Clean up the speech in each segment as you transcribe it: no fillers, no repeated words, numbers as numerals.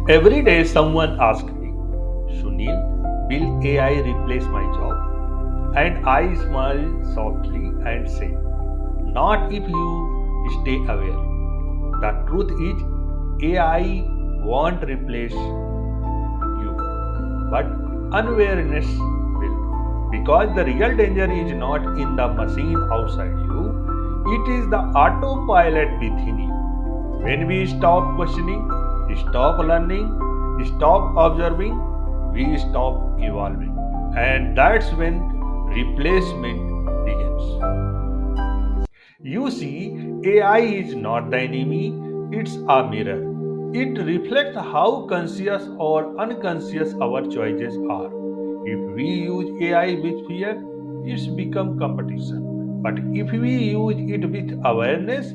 Every day someone asks me, Sunil, will AI replace my job? And I smile softly and say, not if you stay aware. The truth is, AI won't replace you, but unawareness will. Because the real danger is not in the machine outside you, it is the autopilot within you. When we stop questioning, stop learning, stop observing, we stop evolving. And that's when replacement begins. You see, AI is not the enemy, it's a mirror. It reflects how conscious or unconscious our choices are. If we use AI with fear, it's become competition. But if we use it with awareness,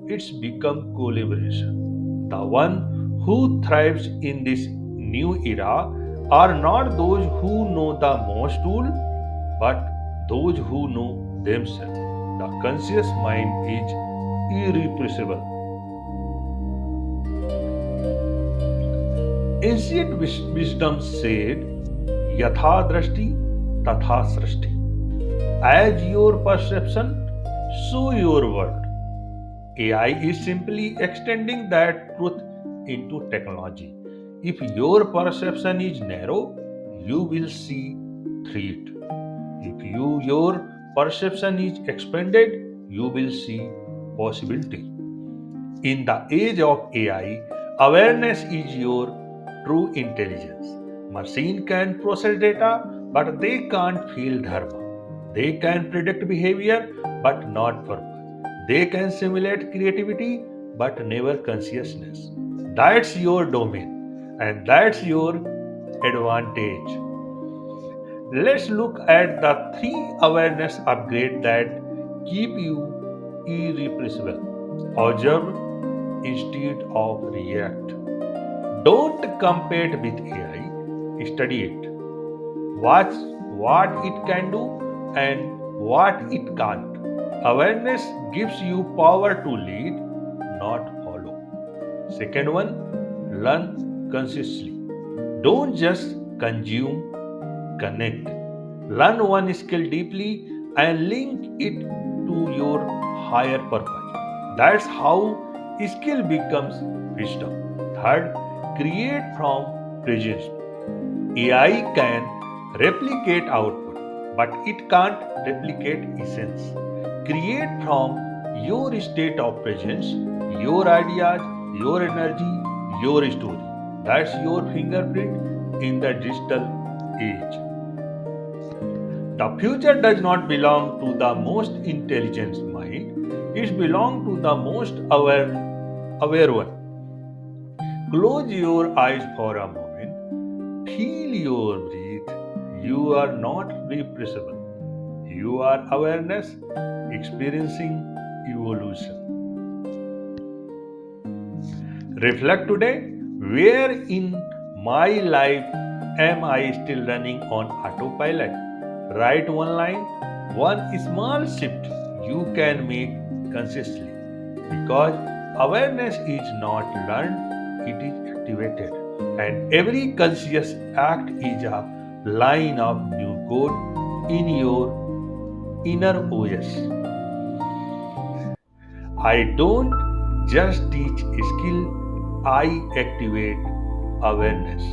it's become collaboration. The one who thrives in this new era are not those who know the most tool, but those who know themselves. The conscious mind is irrepressible. Ancient wisdom said, Yatha drashti tatha srishti. As your perception, so your world. AI is simply extending that truth into technology. If your perception is narrow, you will see through it. If your perception is expanded, you will see possibility. In the age of AI, awareness is your true intelligence. Machine can process data, but they can't feel dharma. They can predict behavior, but not purpose. They can simulate creativity, but never consciousness. That's your domain, and that's your advantage. Let's look at the three awareness upgrades that keep you irrepressible. Observe instead of react. Don't compete with AI, study it. Watch what it can do and what it can't. Awareness gives you power to lead, not follow. Second one, learn consciously. Don't just consume, connect. Learn one skill deeply and link it to your higher purpose. That's how skill becomes wisdom. Third, create from presence. AI can replicate output, but it can't replicate essence. Create from your state of presence, your ideas, your energy, your story. That's your fingerprint in the digital age. The future does not belong to the most intelligent mind, it belongs to the most aware one. Close your eyes for a moment, feel your breath. You are not repressible. You are awareness experiencing evolution. Reflect today, where in my life am I still running on autopilot? Write one line, one small shift you can make consciously. Because awareness is not learned, it is activated. And every conscious act is a line of new code in your inner OS. I don't just teach skill, I activate awareness.